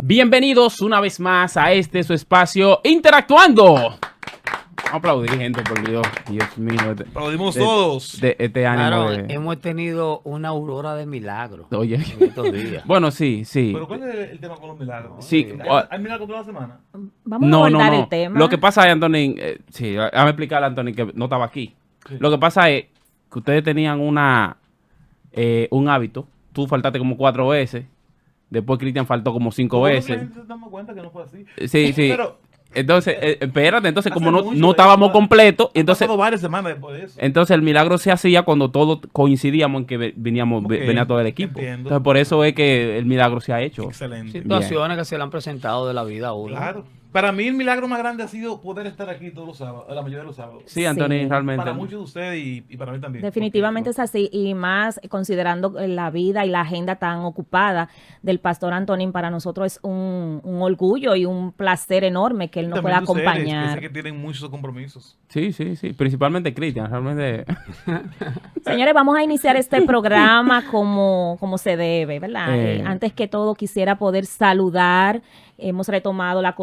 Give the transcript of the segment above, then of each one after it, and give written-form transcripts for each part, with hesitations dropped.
Bienvenidos una vez más a su espacio Interactuando. Vamos a aplaudir, gente, por Dios. Dios mío. Aplaudimos todos. Este ánimo Claro, hemos tenido una aurora de milagros. Oye. En estos días. Bueno, sí. Pero ¿cuál es el tema con los milagros? Sí. ¿Hay milagros toda la semana? Vamos a abordar el tema. Lo que pasa es, Anthony, sí, déjame explicarle a Anthony que no estaba aquí. Sí. Lo que pasa es que ustedes tenían un hábito. Tú faltaste como 4 veces. Después Cristian faltó como 5 veces. La gente se da cuenta que no fue así. Sí. Pero, entonces, espérate, entonces como no estábamos completos, entonces varias semanas después de eso. Entonces el milagro se hacía cuando todos coincidíamos en que venía todo el equipo. Entiendo. Entonces por eso es que el milagro se ha hecho. Excelente. Situaciones Bien. que se le han presentado de la vida a uno. Claro. Para mí el milagro más grande ha sido poder estar aquí todos los sábados, la mayoría de los sábados. Sí, Anthony, Sí. realmente. Para muchos de ustedes y para mí también. Definitivamente es así, y más considerando la vida y la agenda tan ocupada del pastor Antonín, para nosotros es un orgullo y un placer enorme que él nos pueda Ustedes, acompañar. que sé que tienen muchos compromisos. Sí. Principalmente Cristian, realmente. Señores, vamos a iniciar este programa como se debe, ¿verdad? Antes que todo quisiera poder saludar. Hemos retomado la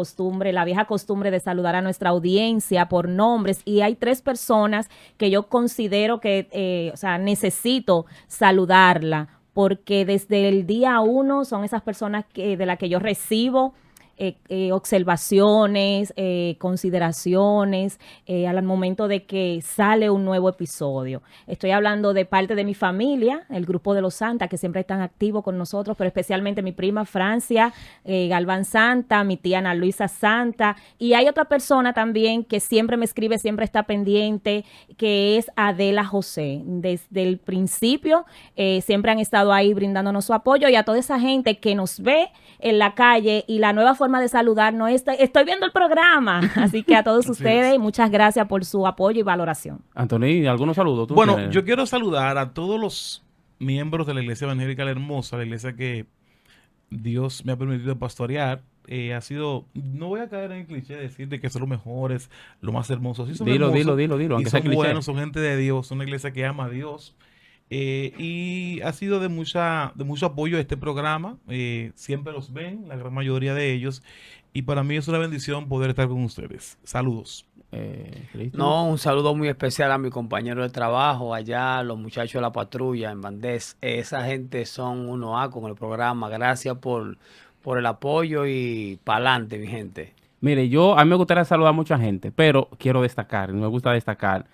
vieja costumbre de saludar a nuestra audiencia por nombres, y hay 3 personas que yo considero que, necesito saludarla, porque desde el día 1 son esas personas de las que yo recibo observaciones, consideraciones al momento de que sale un nuevo episodio. Estoy hablando de parte de mi familia, el grupo de los Santa, que siempre están activos con nosotros, pero especialmente mi prima Francia Galván Santa, mi tía Ana Luisa Santa, y hay otra persona también que siempre me escribe, siempre está pendiente, que es Adela José. Desde el principio siempre han estado ahí brindándonos su apoyo, y a toda esa gente que nos ve en la calle, y la nueva forma de saludarnos estoy viendo el programa, así que a todos ustedes muchas gracias por su apoyo y valoración. Anthony, ¿algunos saludos? Bueno, yo quiero saludar a todos los miembros de la Iglesia Evangélica La Hermosa, la iglesia que Dios me ha permitido pastorear. Ha sido, no voy a caer en el cliché de decir de que son los mejores, lo más hermosos. Sí, son dilo, hermosos, aunque y sea son cliché. buenos, son gente de Dios, son una iglesia que ama a Dios. Y ha sido de mucho apoyo a este programa. Siempre los ven, la gran mayoría de ellos, y para mí es una bendición poder estar con ustedes. Saludos. No, un saludo muy especial a mi compañero de trabajo allá, los muchachos de la patrulla en Bandés. Esa gente son 1A con el programa. Gracias por el apoyo y pa'lante, mi gente. Mire, a mí me gustaría saludar a mucha gente, pero quiero destacar, me gusta destacar.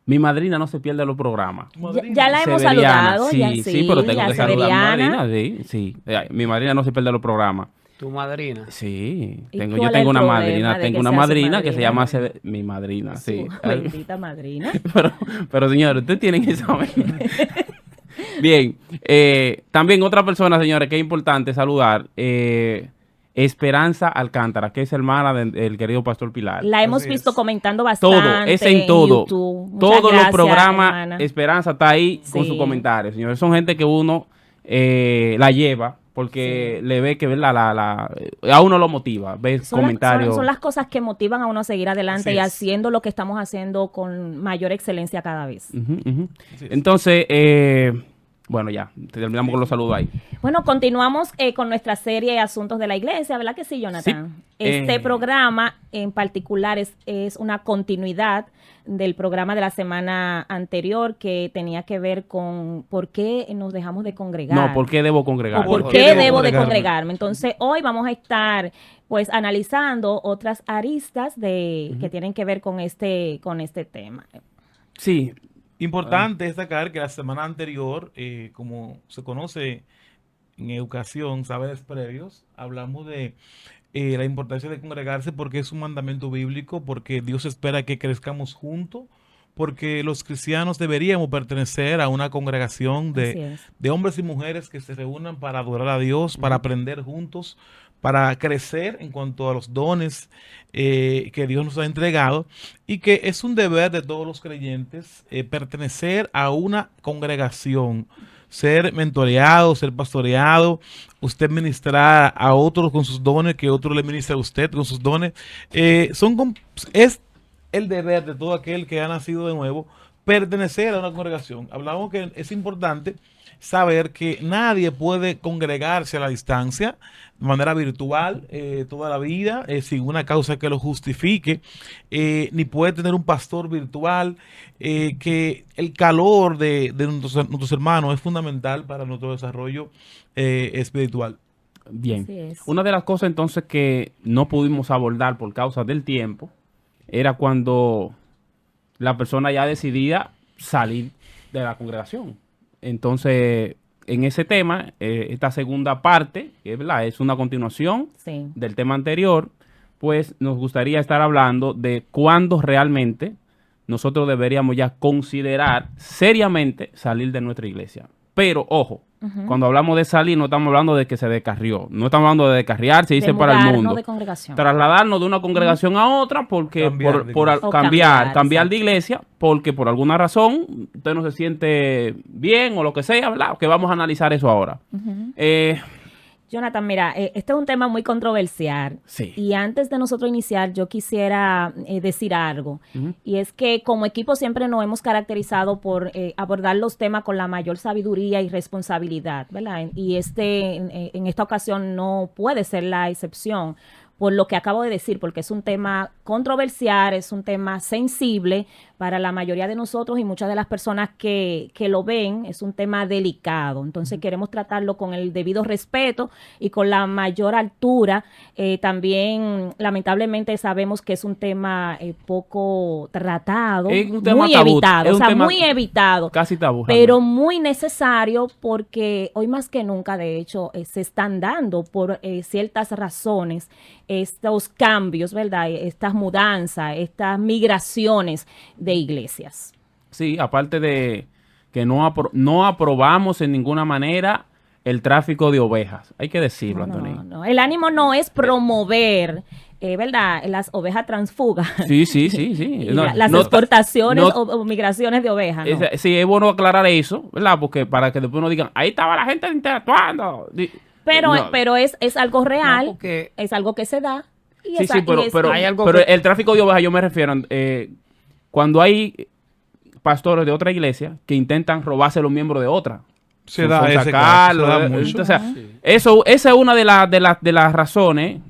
Mi madrina no se pierde los programas. Ya la hemos Severiana, saludado. Sí, pero tengo que saludar a mi Severiana. madrina. Sí. Mi madrina no se pierde los programas. ¿Tu madrina? Sí, ¿Y yo cuál es tengo el una problema madrina, de tengo que una sea su madrina que se madrina? llama mi madrina, sí. Su bendita madrina. Pero señores, ustedes tienen que saber. Bien, también otra persona, señores, que es importante saludar, Esperanza Alcántara, que es hermana del querido Pastor Pilar. La hemos Así visto es. comentando bastante. Todo, es en todo. YouTube. Muchas Todos los gracias, programas, hermana. Esperanza está ahí con Sí. sus comentarios, señores. Son gente que uno la lleva porque le ve que ¿verdad? A uno lo motiva, ve comentarios. Son las cosas que motivan a uno a seguir adelante Así y es. haciendo lo que estamos haciendo con mayor excelencia cada vez. Ujú. Así es. Entonces, bueno, ya, terminamos con los saludos ahí. Bueno, continuamos con nuestra serie de asuntos de la iglesia, ¿verdad que sí, Jonathan? Sí. Este programa en particular es una continuidad del programa de la semana anterior, que tenía que ver con por qué nos dejamos de congregar. No, ¿por qué debo ¿O congregar? por qué debo de congregarme? Entonces, hoy vamos a estar pues analizando otras aristas que tienen que ver con este tema. Sí, Importante destacar que la semana anterior, como se conoce en educación, saberes previos, hablamos de la importancia de congregarse porque es un mandamiento bíblico, porque Dios espera que crezcamos juntos, porque los cristianos deberíamos pertenecer a una congregación Así es. de hombres y mujeres que se reúnan para adorar a Dios, para aprender juntos, para crecer en cuanto a los dones que Dios nos ha entregado, y que es un deber de todos los creyentes pertenecer a una congregación, ser mentoreado, ser pastoreado, usted ministrar a otros con sus dones, que otro le ministra a usted con sus dones. Es el deber de todo aquel que ha nacido de nuevo pertenecer a una congregación. Hablamos que es importante saber que nadie puede congregarse a la distancia de manera virtual toda la vida, sin una causa que lo justifique, ni puede tener un pastor virtual, que el calor de nuestros hermanos es fundamental para nuestro desarrollo espiritual. Bien. Así es. Una de las cosas entonces que no pudimos abordar por causa del tiempo era cuando la persona ya decidía salir de la congregación. Entonces, en ese tema, esta segunda parte, que ¿verdad? Es una continuación Sí. del tema anterior, pues nos gustaría estar hablando de cuándo realmente nosotros deberíamos ya considerar seriamente salir de nuestra iglesia. Pero, ojo, cuando hablamos de salir, no estamos hablando de que se descarrió. No estamos hablando de descarriar, se dice para el mudarnos mundo. de congregación. Trasladarnos de una congregación a otra porque Cambiar de iglesia. O cambiar cambiar, de iglesia porque por alguna razón usted no se siente bien o lo que sea, ¿verdad? Que vamos a analizar eso ahora. Jonathan, mira, este es un tema muy controversial. Sí. Y antes de nosotros iniciar, yo quisiera decir algo. Y es que como equipo siempre nos hemos caracterizado por abordar los temas con la mayor sabiduría y responsabilidad, ¿verdad? Y en esta ocasión no puede ser la excepción. Por lo que acabo de decir, porque es un tema controversial, es un tema sensible para la mayoría de nosotros y muchas de las personas que lo ven, es un tema delicado. Entonces queremos tratarlo con el debido respeto y con la mayor altura. También, lamentablemente, sabemos que es un tema poco tratado, Es un tema muy tabú, evitado, es o un sea, tema muy evitado. Casi tabú. Pero realmente. muy necesario porque hoy más que nunca, de hecho, se están dando por ciertas razones estos cambios, ¿verdad? Estas mudanzas, estas migraciones de iglesias. Sí, aparte de que no aprobamos en ninguna manera el tráfico de ovejas. Hay que decirlo, Antonio. No. El ánimo no es promover, ¿verdad? Las ovejas transfugas. Sí. Y No, las no, exportaciones no, o migraciones de ovejas, ¿no? sí, es bueno aclarar eso, ¿verdad? Porque para que después no digan, ahí estaba la gente interactuando. Pero es algo real, No, porque- es algo que se da. Y Sí, pero hay algo pero que- el tráfico de ovejas yo me refiero, cuando hay pastores de otra iglesia que intentan robarse los miembros de otra. Se da ese caso, se da mucho. O sea, esa es una de las razones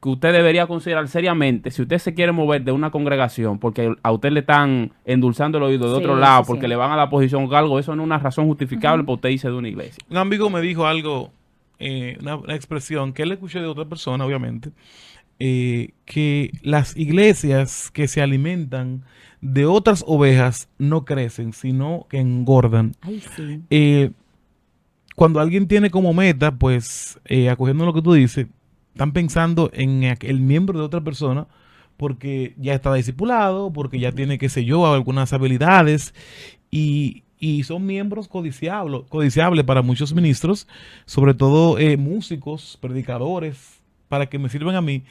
que usted debería considerar seriamente si usted se quiere mover de una congregación porque a usted le están endulzando el oído de Sí, otro lado sí, porque sí. le van a la posición o algo, eso no es una razón justificable para usted irse de una iglesia. Un amigo me dijo algo, una expresión que él escuché de otra persona, obviamente, que las iglesias que se alimentan de otras ovejas no crecen, sino que engordan. Ay, sí. Cuando alguien tiene como meta, pues, acogiendo lo que tú dices, están pensando en el miembro de otra persona porque ya está discipulado, porque ya tiene, qué sé yo, algunas habilidades y son miembros codiciables para muchos ministros, sobre todo músicos, predicadores, para que me sirvan a mí.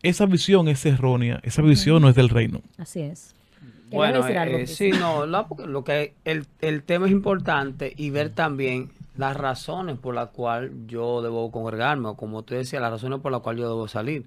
Esa visión es errónea, esa visión no es del reino. Así es. ¿Quieres Bueno, decir algo, sí, Cristian? no, porque lo que el tema es importante y ver también las razones por las cuales yo debo congregarme, o como tú decías, las razones por las cuales yo debo salir.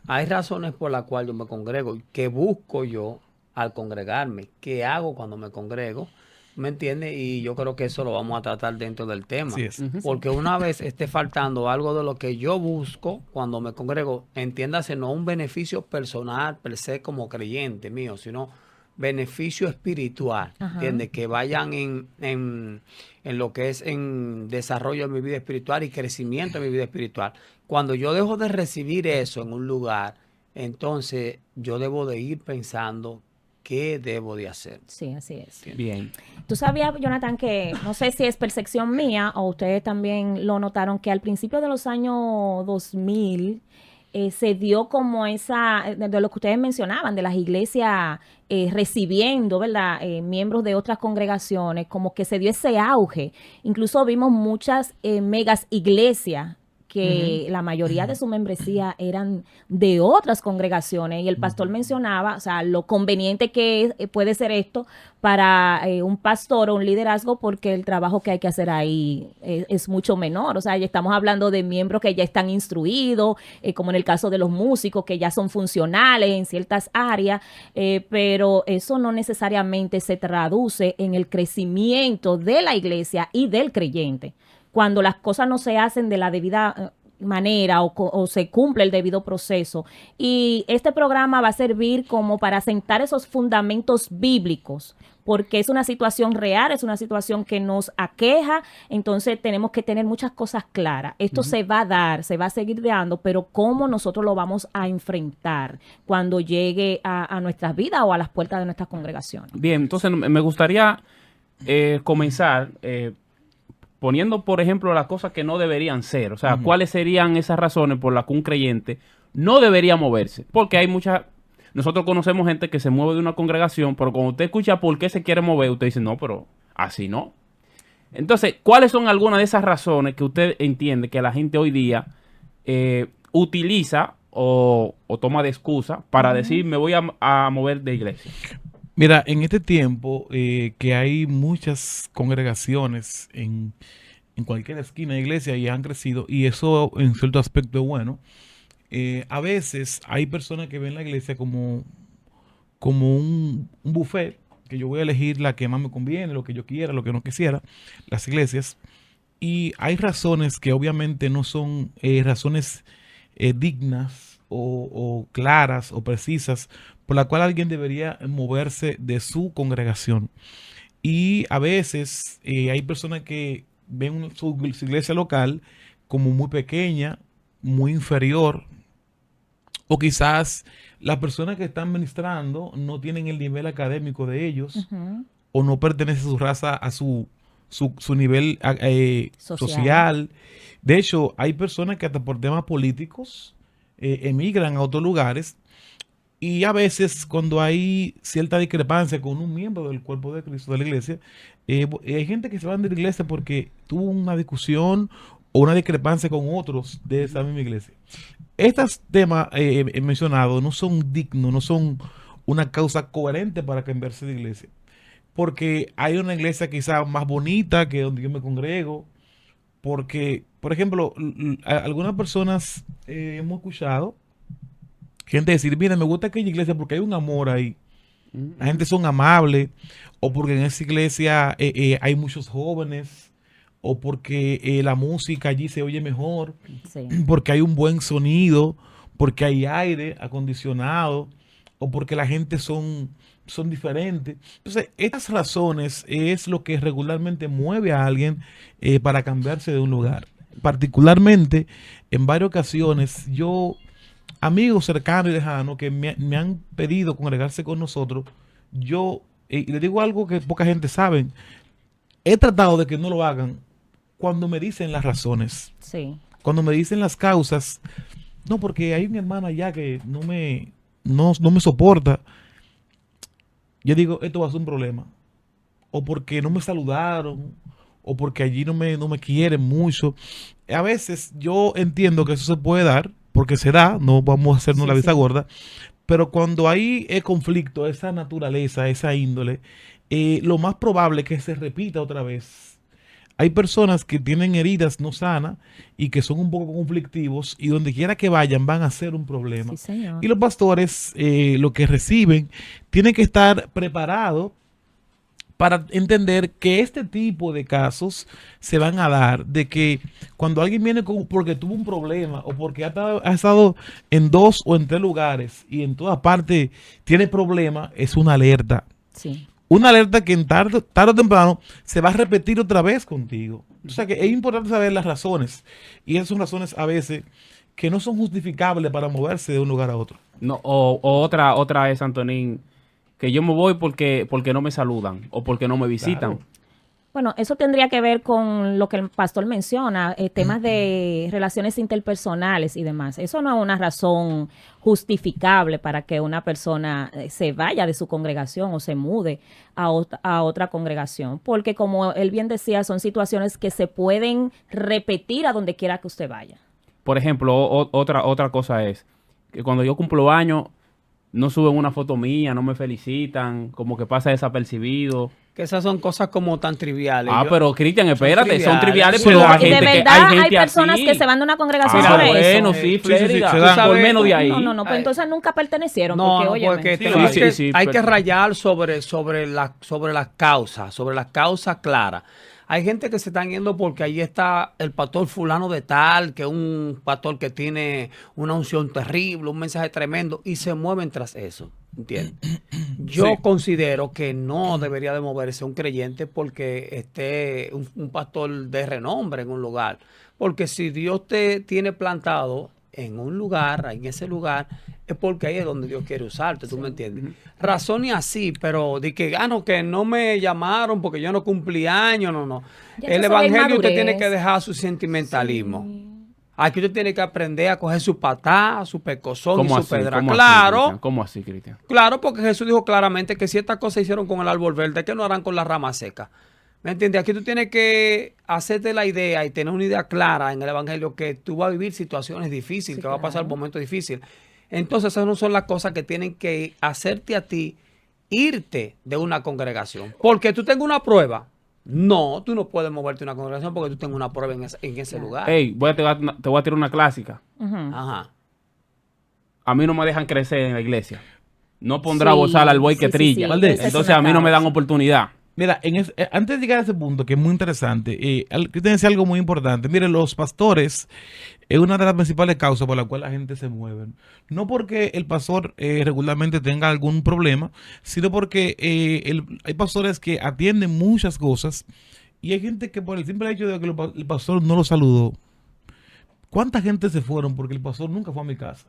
Hay razones por las cuales yo me congrego, que busco yo al congregarme, qué hago cuando me congrego, ¿me entiendes? Y yo creo que eso lo vamos a tratar dentro del tema. Así es. Porque una vez esté faltando algo de lo que yo busco cuando me congrego, entiéndase, no un beneficio personal per se como creyente mío, sino beneficio espiritual, Ajá. ¿entiendes? Que vayan en lo que es en desarrollo de mi vida espiritual y crecimiento de mi vida espiritual. Cuando yo dejo de recibir eso en un lugar, entonces yo debo de ir pensando qué debo de hacer. Sí, así es. Bien. Tú sabías, Jonathan, que no sé si es percepción mía o ustedes también lo notaron, que al principio de los años 2000 se dio como esa, de lo que ustedes mencionaban, de las iglesias recibiendo, ¿verdad? Miembros de otras congregaciones, como que se dio ese auge. Incluso vimos muchas megas iglesias que la mayoría de su membresía eran de otras congregaciones, y el pastor mencionaba, o sea, lo conveniente que puede ser esto para un pastor o un liderazgo, porque el trabajo que hay que hacer ahí es mucho menor. O sea, ya estamos hablando de miembros que ya están instruidos, como en el caso de los músicos, que ya son funcionales en ciertas áreas, pero eso no necesariamente se traduce en el crecimiento de la iglesia y del creyente. Cuando las cosas no se hacen de la debida manera o se cumple el debido proceso. Y este programa va a servir como para sentar esos fundamentos bíblicos, porque es una situación real, es una situación que nos aqueja, entonces tenemos que tener muchas cosas claras. Esto se va a dar, se va a seguir dando, pero cómo nosotros lo vamos a enfrentar cuando llegue a nuestras vidas o a las puertas de nuestras congregaciones. Bien, entonces me gustaría comenzar poniendo, por ejemplo, las cosas que no deberían ser. O sea, ¿cuáles serían esas razones por las que un creyente no debería moverse? Porque hay muchas... Nosotros conocemos gente que se mueve de una congregación, pero cuando usted escucha por qué se quiere mover, usted dice, no, pero así no. Entonces, ¿cuáles son algunas de esas razones que usted entiende que la gente hoy día utiliza o toma de excusa para decir, me voy a mover de iglesia? Mira, en este tiempo que hay muchas congregaciones en cualquier esquina de iglesia y han crecido, y eso en cierto aspecto es bueno, a veces hay personas que ven la iglesia como un buffet, que yo voy a elegir la que más me conviene, lo que yo quiera, lo que no quisiera, las iglesias. Y hay razones que obviamente no son razones dignas o claras o precisas por la cual alguien debería moverse de su congregación. Y a veces hay personas que ven su iglesia local como muy pequeña, muy inferior, o quizás las personas que están ministrando no tienen el nivel académico de ellos, o no pertenece su raza a su nivel social. De hecho, hay personas que hasta por temas políticos emigran a otros lugares, y a veces cuando hay cierta discrepancia con un miembro del cuerpo de Cristo, de la iglesia, hay gente que se van de la iglesia porque tuvo una discusión o una discrepancia con otros de esa misma iglesia. Estos temas mencionados no son dignos, no son una causa coherente para cambiarse de iglesia. Porque hay una iglesia quizás más bonita que donde yo me congrego. Porque, por ejemplo, algunas personas hemos escuchado gente decir, mira, me gusta aquella iglesia porque hay un amor ahí. La gente son amables, o porque en esa iglesia hay muchos jóvenes, o porque la música allí se oye mejor, porque hay un buen sonido, porque hay aire acondicionado, o porque la gente son diferentes. Entonces, estas razones es lo que regularmente mueve a alguien para cambiarse de un lugar. Particularmente, en varias ocasiones, amigos cercanos y lejanos que me han pedido congregarse con nosotros, yo, y les digo algo que poca gente sabe, he tratado de que no lo hagan cuando me dicen las razones. Sí. Cuando me dicen las causas, no, porque hay un hermano allá que no me soporta. Yo digo, esto va a ser un problema. O porque no me saludaron, o porque allí no me quieren mucho. A veces yo entiendo que eso se puede dar, porque se da, no vamos a hacernos la vista gorda, pero cuando hay conflicto, esa naturaleza, esa índole, lo más probable es que se repita otra vez. Hay personas que tienen heridas no sanas y que son un poco conflictivos, y donde quiera que vayan van a ser un problema. Sí, señor. Y los pastores, lo que reciben, tienen que estar preparados para entender que este tipo de casos se van a dar, de que cuando alguien viene porque tuvo un problema o porque ha estado en 2 o en 3 lugares y en todas partes tiene problemas, es una alerta. Sí. Una alerta que en tarde o temprano se va a repetir otra vez contigo. O sea que es importante saber las razones. Y esas son razones a veces que no son justificables para moverse de un lugar a otro. No, o otra es, Antonín, que yo me voy porque no me saludan o porque no me visitan. Claro. Bueno, eso tendría que ver con lo que el pastor menciona, temas de relaciones interpersonales y demás. Eso no es una razón justificable para que una persona se vaya de su congregación o se mude a otra congregación, porque como él bien decía, son situaciones que se pueden repetir a donde quiera que usted vaya. por ejemplo, otra cosa es que cuando yo cumplo años, no suben una foto mía, no me felicitan, como que pasa desapercibido. Que esas son cosas como tan triviales. Pero Cristian, espérate, son triviales, Sí, pero hay Y de gente que verdad hay gente personas así. que se van de una congregación Ah, por eso. bueno, sí, sí, Flérida, se tú dan. sabes, menos de ahí. No, pues Ay. entonces nunca pertenecieron. No, porque, no, óyeme. porque Sí, tenemos sí, que- sí, hay pero- que rayar sobre las causas claras. Hay gente que se están yendo porque ahí está el pastor fulano de tal, que es un pastor que tiene una unción terrible, un mensaje tremendo, y se mueven tras eso, ¿entiendes? Yo Sí. considero que no debería de moverse un creyente porque esté un pastor de renombre en un lugar. Porque si Dios te tiene plantado en un lugar, en ese lugar, es porque ahí es donde Dios quiere usarte, ¿tú me entiendes? Razones así, pero de que, no, que no me llamaron porque yo no cumplí años, no. Ya El eso sería evangelio usted tiene inmadurez. que dejar su sentimentalismo. Aquí usted tiene que aprender a coger su patá, su pecozón y ¿Cómo su así? pedra. ¿Cómo así, Claro. Cristian? ¿Cómo así, Cristian? Claro, porque Jesús dijo claramente que si estas cosas hicieron con el árbol verde, ¿qué no harán con la rama seca? ¿Me entiendes? Aquí tú tienes que hacerte la idea y tener una idea clara en el Evangelio que tú vas a vivir situaciones difíciles, Sí, que va a pasar claro. momentos difíciles. Entonces esas no son las cosas que tienen que hacerte a ti irte de una congregación. Porque tú tengas una prueba. No, tú no puedes moverte de una congregación porque tú tengas una prueba en ese lugar. Hey, te voy a tirar una clásica. Ujú. Ajá. A mí no me dejan crecer en la iglesia. No pondrá Sí, bozal al buey sí, que sí, trilla. sí, Valdés, esa es Entonces una a mí no me dan causa. oportunidad. Mira, antes de llegar a ese punto, que es muy interesante, Cristian decía algo muy importante. Mire, los pastores es una de las principales causas por la cual la gente se mueve. No porque el pastor regularmente tenga algún problema, sino porque hay pastores que atienden muchas cosas y hay gente que por el simple hecho de que el pastor no lo saludó. ¿Cuánta gente se fueron porque el pastor nunca fue a mi casa?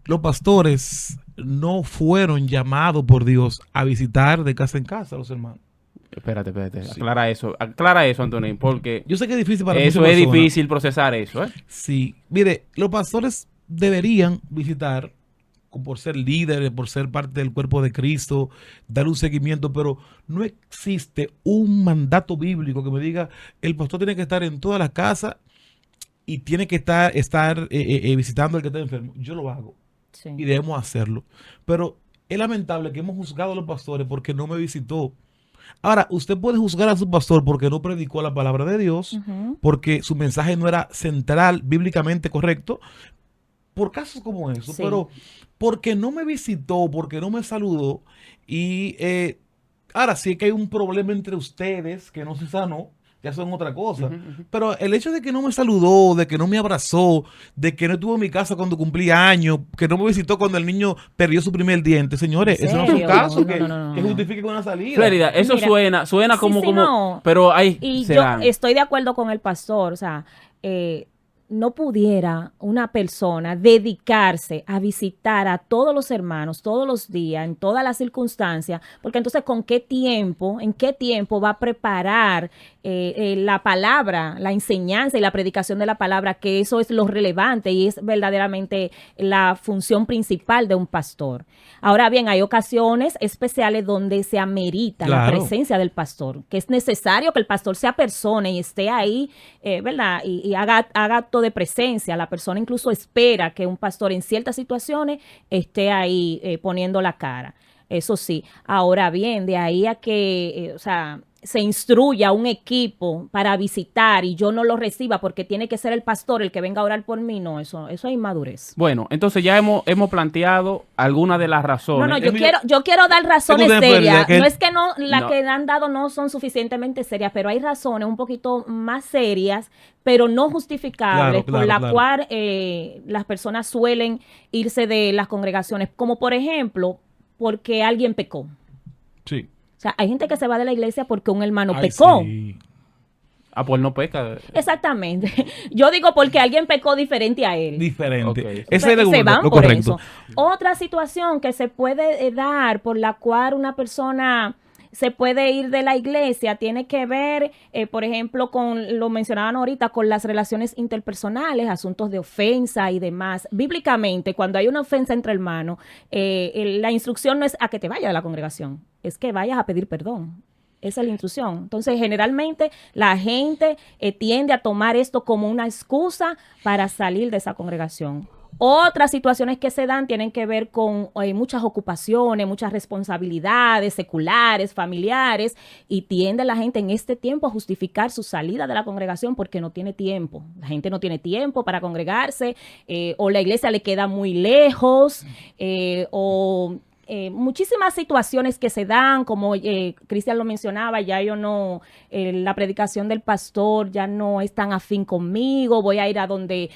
Los pastores no fueron llamados por Dios a visitar de casa en casa a los hermanos. Espérate. Sí. Aclara eso, Antonio, porque Yo sé que es difícil para eso muchas es personas. difícil procesar eso, ¿eh? Sí, mire, los pastores deberían visitar por ser líderes, por ser parte del cuerpo de Cristo, dar un seguimiento, pero no existe un mandato bíblico que me diga el pastor tiene que estar en todas las casas y tiene que estar visitando al que está enfermo. Yo lo hago Sí. y debemos hacerlo. Pero es lamentable que hemos juzgado a los pastores porque no me visitó. Ahora, usted puede juzgar a su pastor porque no predicó la palabra de Dios, Ujú. porque su mensaje no era central, bíblicamente correcto, por casos como eso, Sí. pero porque no me visitó, porque no me saludó, y ahora sí que hay un problema entre ustedes que no se sanó, ya son otra cosa. Pero el hecho de que no me saludó, de que no me abrazó, de que no estuvo en mi casa cuando cumplí años, que no me visitó cuando el niño perdió su primer diente, señores, ¿En eso no son serio? casos No, que, no. que justifiquen una salida. Flérida, eso Mira, suena sí, como, sí, como, no. pero hay, Y se yo dan. estoy de acuerdo con el pastor, o sea, no pudiera una persona dedicarse a visitar a todos los hermanos todos los días, en todas las circunstancias, porque entonces en qué tiempo va a preparar la palabra, la enseñanza y la predicación de la palabra, que eso es lo relevante y es verdaderamente la función principal de un pastor. Ahora bien, hay ocasiones especiales donde se amerita la Claro. presencia del pastor, que es necesario que el pastor sea persona y esté ahí, ¿verdad? Y haga acto de presencia. La persona incluso espera que un pastor en ciertas situaciones esté ahí poniendo la cara. Eso sí. Ahora bien, de ahí a que, o sea, se instruya a un equipo para visitar y yo no lo reciba porque tiene que ser el pastor el que venga a orar por mí, no, eso es inmadurez. Bueno, entonces ya hemos planteado algunas de las razones. No, Emilio, yo quiero dar razones tengo una serias. pérdida que- No es que las No. que han dado no son suficientemente serias, pero hay razones un poquito más serias, pero no justificables, Claro, por la claro. cual las personas suelen irse de las congregaciones, como por ejemplo, porque alguien pecó. Sí. O sea, hay gente que se va de la iglesia porque un hermano Ay, pecó. sí. Pues no peca. Exactamente. Yo digo porque alguien pecó diferente a él. Diferente. Ok. Ese es Se lo van lo por correcto. eso. Otra situación que se puede dar por la cual una persona se puede ir de la iglesia tiene que ver, por ejemplo, con, lo mencionaban ahorita, con las relaciones interpersonales, asuntos de ofensa y demás. Bíblicamente, cuando hay una ofensa entre hermanos, la instrucción no es a que te vayas de la congregación, es que vayas a pedir perdón. Esa es la intrusión. Entonces, generalmente la gente tiende a tomar esto como una excusa para salir de esa congregación. Otras situaciones que se dan tienen que ver con muchas ocupaciones, muchas responsabilidades seculares, familiares, y tiende la gente en este tiempo a justificar su salida de la congregación porque no tiene tiempo. La gente no tiene tiempo para congregarse, o la iglesia le queda muy lejos, muchísimas situaciones que se dan, como Cristian lo mencionaba, ya yo no, la predicación del pastor ya no es tan afín conmigo, voy a ir a donde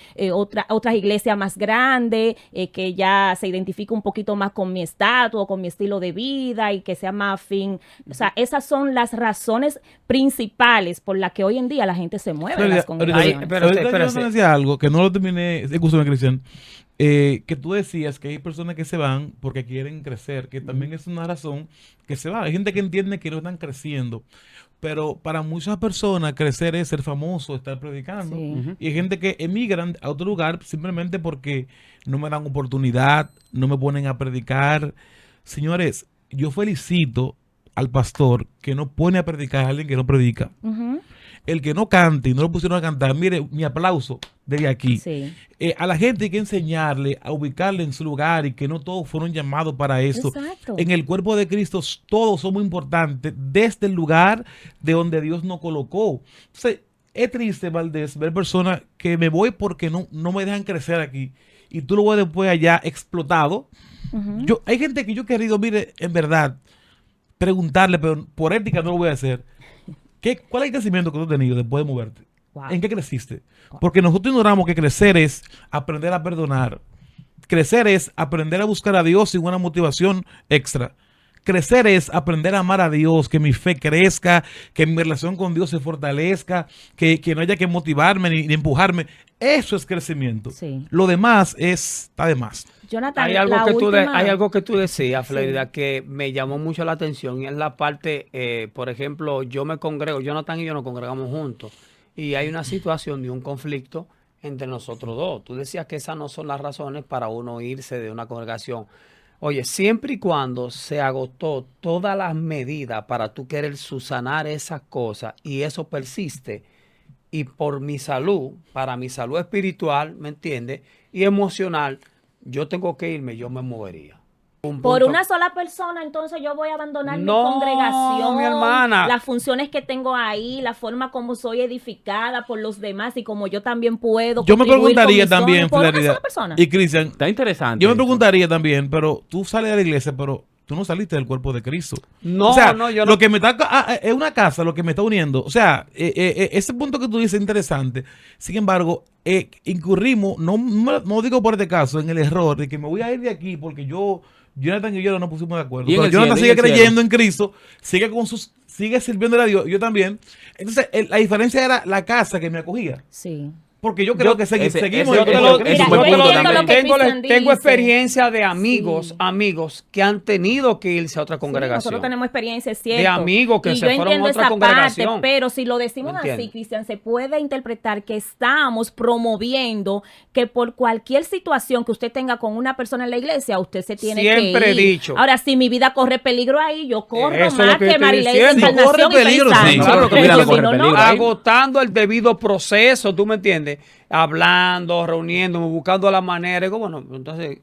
otras iglesias más grandes, que ya se identifica un poquito más con mi estatus o con mi estilo de vida y que sea más afín. O sea, esas son las razones principales por las que hoy en día la gente se mueve en las congregaciones. Yo decía algo que no lo terminé, escúchame, Cristian. Que tú decías que hay personas que se van porque quieren crecer, que también es una razón que se va. Hay gente que entiende que no están creciendo, pero para muchas personas crecer es ser famoso, estar predicando. Sí. Y hay gente que emigran a otro lugar simplemente porque no me dan oportunidad, no me ponen a predicar. Señores, yo felicito al pastor que no pone a predicar a alguien que no predica. Ujú. El que no cante y no lo pusieron a cantar, mire, mi aplauso desde aquí. Sí. A la gente hay que enseñarle a ubicarle en su lugar y que no todos fueron llamados para eso. Exacto. En el cuerpo de Cristo todos somos importantes desde el lugar de donde Dios nos colocó. Entonces, es triste, Valdés, ver personas que me voy porque no me dejan crecer aquí y tú lo ves después allá explotado. Ujú. Hay gente que yo he querido, mire, en verdad, preguntarle, pero por ética no lo voy a hacer. ¿Cuál es el crecimiento que tú has tenido después de moverte? Wow. ¿En qué creciste? Porque nosotros ignoramos que crecer es aprender a perdonar. Crecer es aprender a buscar a Dios sin una motivación extra. Crecer es aprender a amar a Dios, que mi fe crezca, que mi relación con Dios se fortalezca, que no haya que motivarme ni empujarme. Eso es crecimiento. Sí. Lo demás está de más. Jonathan, Hay algo, la que última... hay algo que tú decías, Fleida, Sí. que me llamó mucho la atención y es la parte, por ejemplo, yo me congrego, Jonathan y yo nos congregamos juntos y hay una situación de un conflicto entre nosotros dos. Tú decías que esas no son las razones para uno irse de una congregación. Oye, siempre y cuando se agotó todas las medidas para tú querer subsanar esas cosas y eso persiste, y por mi salud, para mi salud espiritual, ¿me entiendes? Y emocional, yo tengo que irme, yo me movería. Por una sola persona, entonces yo voy a abandonar No, mi congregación, mi hermana. las funciones que tengo ahí, la forma como soy edificada por los demás y como yo también puedo Yo me contribuir con preguntaría mis dones también, por una Florida, sola persona. y Cristian, Está interesante. yo me eso. preguntaría también, pero tú sales de la iglesia, pero tú no saliste del cuerpo de Cristo. No, o sea, no, yo lo no. que me está es una casa, lo que me está uniendo. O sea, ese punto que tú dices es interesante. Sin embargo, incurrimos, no digo por este caso, en el error de que me voy a ir de aquí porque Jonathan y yo no nos pusimos de acuerdo. Y en Pero el Jonathan cielo, sigue en el creyendo en Cristo, sigue sirviéndole a Dios, yo también. Entonces, la diferencia era la casa que me acogía. Sí. Porque yo creo que seguimos ese- en el cuerpo de ese- Cristo. buen punto entiendo también. lo que Cristian Tengo dice. experiencia de amigos, Sí. amigos que han tenido que irse a otra Sí, congregación. nosotros tenemos experiencia, es cierto. De amigos que y se yo fueron a entiendo otra esa congregación. parte, pero si lo decimos ¿Me así, entiendes? Cristian, se puede interpretar que estamos promoviendo que por cualquier situación que usted tenga con una persona en la iglesia, usted se tiene Siempre que he ir. dicho. Ahora, si mi vida corre peligro ahí, yo corro Eso es más lo que que estoy Marilei de diciendo. Encarnación Corre y soy peligro, santo. sí, claro que Porque vida no si corre no, peligro. no. Agotando el debido proceso, ¿tú me entiendes? Hablando, reuniéndome, buscando la manera. Y bueno, entonces,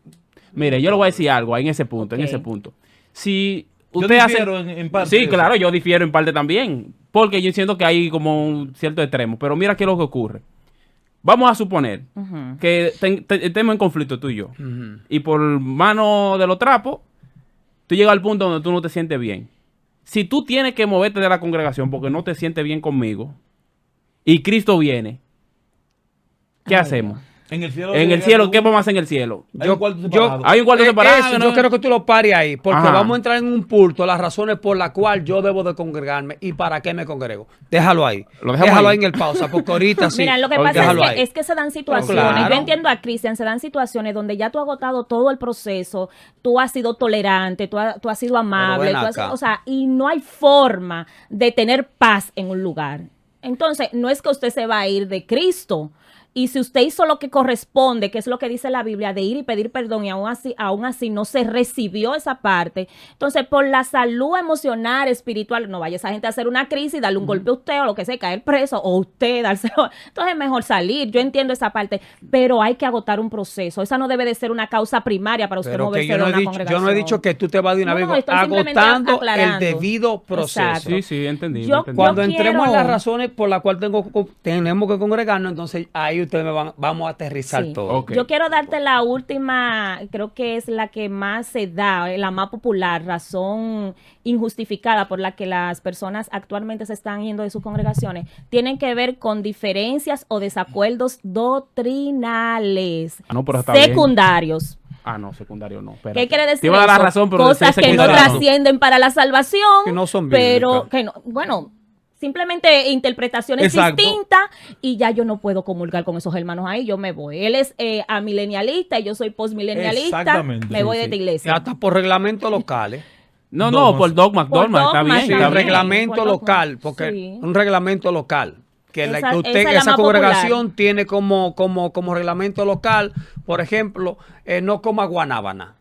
Mire, yo le voy a decir algo ahí en ese punto, Ok. en ese punto. Si Yo usted hace... difiero en parte Sí, de eso. claro, yo difiero en parte también, porque yo siento que hay como un cierto extremo, pero mira qué es lo que ocurre. Vamos a suponer Ujú. que estemos en conflicto tú y yo, y por mano de los trapos, tú llegas al punto donde tú no te sientes bien. Si tú tienes que moverte de la congregación porque no te sientes bien conmigo, y Cristo viene, ¿qué Ay, hacemos? En el cielo, En el cielo, ¿qué vamos a hacer en el cielo? Hay un cuarto separado. Hay un cuarto separado. eso, ¿no? yo quiero que tú lo pares ahí, porque Ajá. vamos a entrar en un punto, las razones por las cuales yo debo de congregarme y para qué me congrego. Déjalo ahí. Lo dejamos Déjalo ahí. ahí en el pausa, porque ahorita sí. Mira, lo que Ok. pasa Déjalo es ahí. que se dan situaciones, claro. yo entiendo a Cristian, se dan situaciones donde ya tú has agotado todo el proceso, tú has sido tolerante, tú has sido amable, ven acá. o sea, y no hay forma de tener paz en un lugar. Entonces, no es que usted se va a ir de Cristo, Y si usted hizo lo que corresponde, que es lo que dice la Biblia, de ir y pedir perdón, y aún así no se recibió esa parte, entonces por la salud emocional, espiritual, no vaya esa gente a hacer una crisis, darle un golpe a usted o lo que sea, caer preso, o usted dárselo. Entonces es mejor salir. Yo entiendo esa parte, pero hay que agotar un proceso. Esa no debe de ser una causa primaria para usted Pero que moverse yo de no, he una dicho, congregación. yo no he dicho que tú te vas de una No, vez estoy simplemente agotando el aclarando. debido proceso. Exacto. Sí, sí, entendí. Yo- entendí. Cuando Yo entremos en quiero- las razones por las cuales tenemos que congregarnos, entonces ahí ustedes vamos a aterrizar Sí. todo. Ok. Yo quiero darte la última, creo que es la que más se da, la más popular, razón injustificada por la que las personas actualmente se están yendo de sus congregaciones, tienen que ver con diferencias o desacuerdos doctrinales, Ah, no, pero está bien. secundarios. Ah, no, secundario no. Espérate. ¿Qué quiere decir Te iba a dar la eso? razón, pero Cosas decía que no secundario. trascienden para la salvación, Que no son pero bíblicas. que no, bueno, simplemente interpretaciones Exacto. distintas y ya yo no puedo comulgar con esos hermanos ahí, yo me voy. Él es amilenialista y yo soy postmilenialista, Exactamente. me voy Sí, de esta sí. Y iglesia. hasta por reglamentos locales. No, Dogmas. no, por dogma, Por dogma, está dogma, bien. Sí, está un bien. reglamento Por dogma. local, porque Sí. un reglamento local. Que, Esa- que usted, esa es la esa más congregación popular. tiene como reglamento local, por ejemplo, no coma guanábana.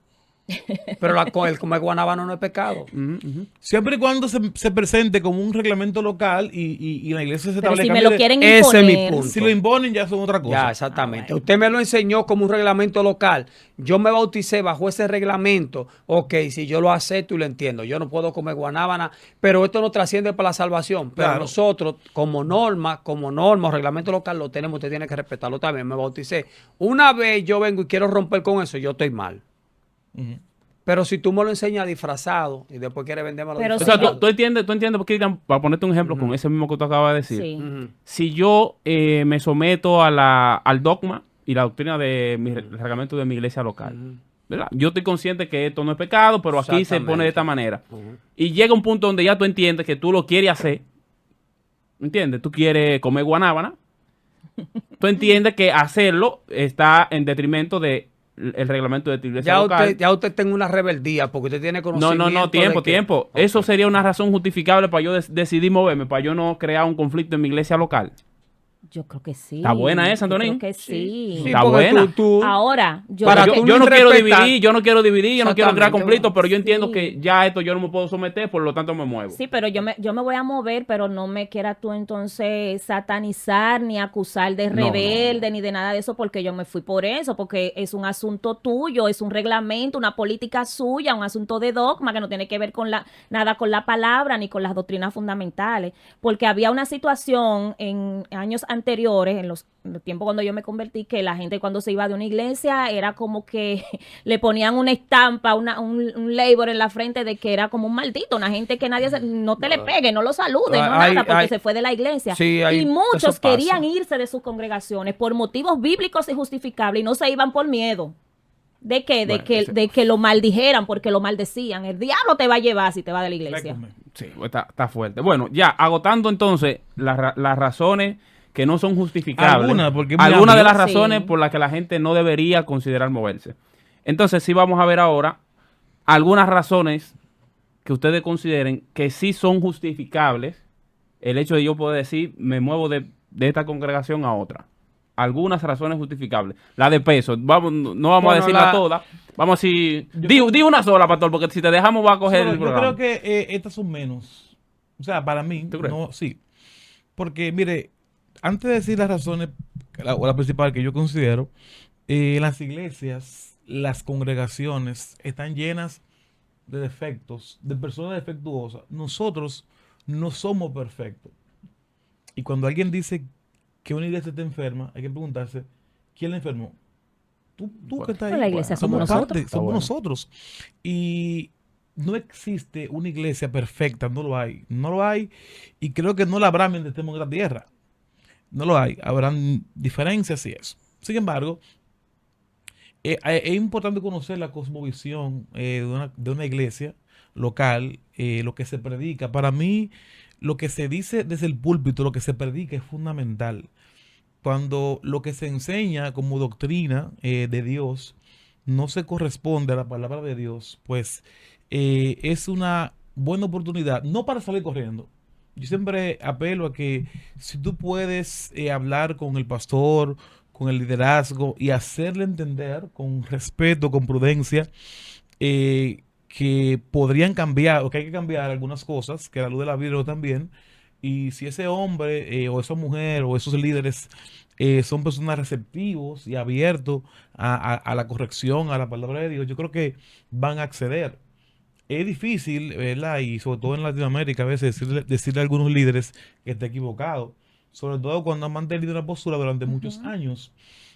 Pero el comer guanábana no es pecado. Ujú, ujú. Siempre y cuando se presente como un reglamento local y la iglesia se Pero establezca. si me lo Mire, quieren ese es mi imponer, punto. si lo imponen ya son otra cosa. Ya, exactamente. bueno. Usted me lo enseñó como un reglamento local. Yo me bauticé bajo ese reglamento. Ok, si yo lo acepto y lo entiendo. Yo no puedo comer guanábana, pero esto no trasciende para la salvación. Pero Claro. nosotros, como norma o reglamento local, lo tenemos. Usted tiene que respetarlo también. Me bauticé. Una vez yo vengo y quiero romper con eso, yo estoy mal. Ujú. Pero si tú me lo enseñas disfrazado y después quieres vendérmelo Pero O si sea, disfrazado. tú entiendes, porque, para ponerte un ejemplo con ese mismo que tú acabas de decir, sí. Ujú. si yo me someto al dogma y la doctrina de mi reglamento de mi iglesia local, Ujú. ¿verdad? Yo estoy consciente que esto no es pecado, pero aquí se pone de esta manera. Ujú. Y llega un punto donde ya tú entiendes que tú lo quieres hacer. ¿Entiendes? Tú quieres comer guanábana. Tú entiendes que hacerlo está en detrimento de el reglamento de tu iglesia local. Ya usted tiene una rebeldía porque usted tiene No, conocimiento. no, tiempo, de que- tiempo. Ok. Eso sería una razón justificable para yo decidir moverme, para yo no crear un conflicto en mi iglesia local. Yo creo que sí. Está buena esa, Yo Antonín. creo que sí. Sí, Está porque buena. Ahora, yo Para Yo, tú yo no no quiero respetar- dividir, yo no quiero crear Exactamente. conflicto, pero yo entiendo Sí. que ya esto yo no me puedo someter, por lo tanto me muevo. Sí, pero yo me voy a mover, pero no me quieras tú entonces satanizar ni acusar de No, rebelde ni de nada de eso porque yo me fui por eso, porque es un asunto tuyo, es un reglamento, una política suya, un asunto de dogma que no tiene que ver con nada con la palabra ni con las doctrinas fundamentales, porque había una situación en años anteriores, en los tiempos cuando yo me convertí, que la gente cuando se iba de una iglesia era como que le ponían una estampa, un label en la frente de que era como un maldito, una gente que no te le pegue, no lo salude, no Hay- nada, porque hay- se fue de la iglesia. Sí, Y muchos eso pasa. querían irse de sus congregaciones por motivos bíblicos y justificables y no se iban por miedo. ¿De qué? Bueno, De que lo maldijeran, porque lo maldecían. El diablo te va a llevar si te va de la iglesia. Récome. Sí, está fuerte. Bueno, ya, agotando entonces las razones que no son justificables. Algunas, porque es muy Algunas de amplio. las Sí. razones por las que la gente no debería considerar moverse. Entonces, sí vamos a ver ahora algunas razones que ustedes consideren que sí son justificables el hecho de yo poder decir, me muevo de esta congregación a otra. Algunas razones justificables. La de peso. No vamos a Bueno, decirla toda. Vamos a decir... Di una sola, pastor, porque si te dejamos va a coger Pero el yo programa. creo que estas son menos. O sea, para mí, ¿Tú crees? no, sí. Porque, mire, antes de decir las razones, la principal que yo considero, las iglesias, las congregaciones están llenas de defectos, de personas defectuosas. Nosotros no somos perfectos. Y cuando alguien dice que una iglesia está enferma, hay que preguntarse, ¿quién la enfermó? Tú que estás ahí. Pues la iglesia somos parte, nosotros. Está somos bueno. nosotros. Y no existe una iglesia perfecta, no lo hay. No lo hay. Y creo que no la habrá mientras estemos en la tierra. No lo hay. Habrán diferencias y eso. Sin embargo, es importante conocer la cosmovisión de una iglesia local, lo que se predica. Para mí, lo que se dice desde el púlpito, lo que se predica es fundamental. Cuando lo que se enseña como doctrina de Dios no se corresponde a la palabra de Dios, pues es una buena oportunidad, no para salir corriendo. Yo siempre apelo a que si tú puedes hablar con el pastor, con el liderazgo y hacerle entender con respeto, con prudencia, que podrían cambiar o que hay que cambiar algunas cosas, que a la luz de la Biblia también. Y si ese hombre o esa mujer o esos líderes son personas receptivos y abiertos a la corrección, a la palabra de Dios, yo creo que van a acceder. Es difícil, ¿verdad? Y sobre todo en Latinoamérica a veces decirle a algunos líderes que está equivocado, sobre todo cuando han mantenido una postura durante muchos años.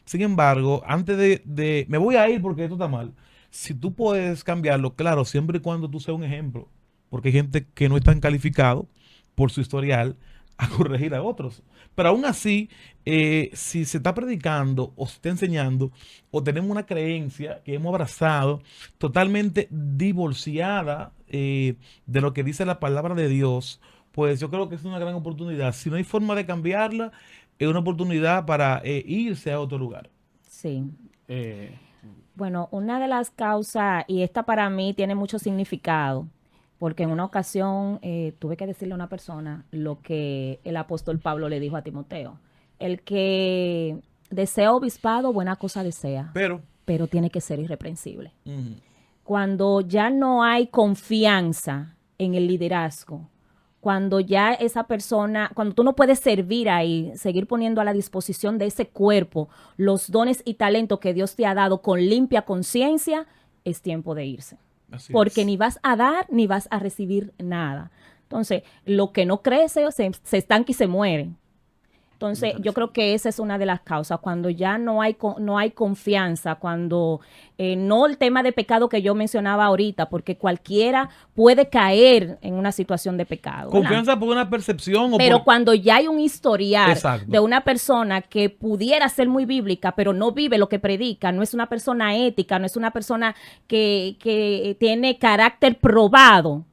Sin embargo, antes me voy a ir porque esto está mal. Si tú puedes cambiarlo, claro, siempre y cuando tú seas un ejemplo, porque hay gente que no es tan calificado por su historial a corregir a otros. Pero aún así, si se está predicando o se está enseñando o tenemos una creencia que hemos abrazado totalmente divorciada de lo que dice la palabra de Dios, pues yo creo que es una gran oportunidad. Si no hay forma de cambiarla, es una oportunidad para irse a otro lugar. Sí. Eh, Bueno, una de las causas, y esta para mí tiene mucho significado, porque en una ocasión tuve que decirle a una persona lo que el apóstol Pablo le dijo a Timoteo. El que desea obispado, buena cosa desea, pero tiene que ser irreprensible. Cuando ya no hay confianza en el liderazgo, cuando ya esa persona, cuando tú no puedes servir ahí, seguir poniendo a la disposición de ese cuerpo los dones y talentos que Dios te ha dado con limpia conciencia, es tiempo de irse. Así Porque es. ni vas a dar ni vas a recibir nada. Entonces, lo que no crece se estanca y se muere. Entonces, yo creo que esa es una de las causas, cuando ya no hay confianza, cuando no el tema de pecado que yo mencionaba ahorita, porque cualquiera puede caer en una situación de pecado, ¿verdad? Confianza por una percepción Pero cuando ya hay un historial Exacto. de una persona que pudiera ser muy bíblica, pero no vive lo que predica, no es una persona ética, no es una persona que tiene carácter probado,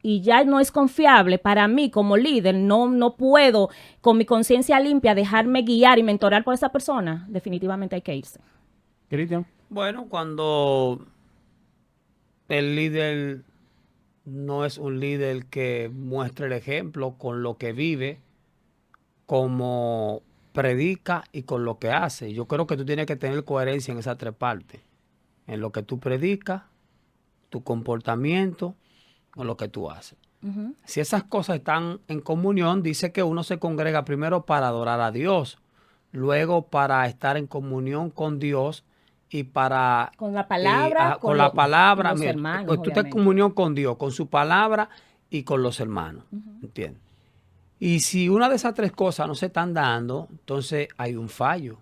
y ya no es confiable, para mí como líder, no puedo con mi conciencia limpia dejarme guiar y mentorar por esa persona, definitivamente hay que irse. Cristian. Bueno, cuando el líder no es un líder que muestre el ejemplo con lo que vive, como predica y con lo que hace. Yo creo que tú tienes que tener coherencia en esas tres partes. En lo que tú predicas, tu comportamiento, con lo que tú haces. Si esas cosas están en comunión, dice que uno se congrega primero para adorar a Dios, luego para estar en comunión con Dios y para... Con la palabra, con la palabra, con los mira, hermanos, pues tú estás en obviamente. comunión con Dios, con su palabra y con los hermanos, ¿entiendes? Y si una de esas tres cosas no se están dando, entonces hay un fallo,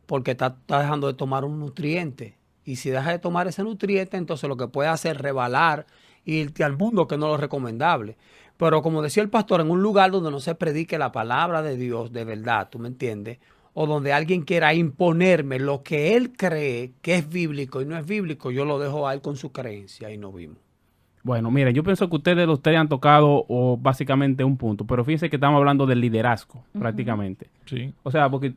porque está dejando de tomar un nutriente. Y si deja de tomar ese nutriente, entonces lo que puede hacer es rebalar y irte al mundo, que no es lo recomendable. Pero como decía el pastor, en un lugar donde no se predique la palabra de Dios de verdad, ¿tú me entiendes? O donde alguien quiera imponerme lo que él cree que es bíblico y no es bíblico, yo lo dejo a él con su creencia y nos vimos. Bueno, mire, yo pienso que ustedes han tocado básicamente un punto, pero fíjense que estamos hablando del liderazgo, prácticamente. Sí. O sea, porque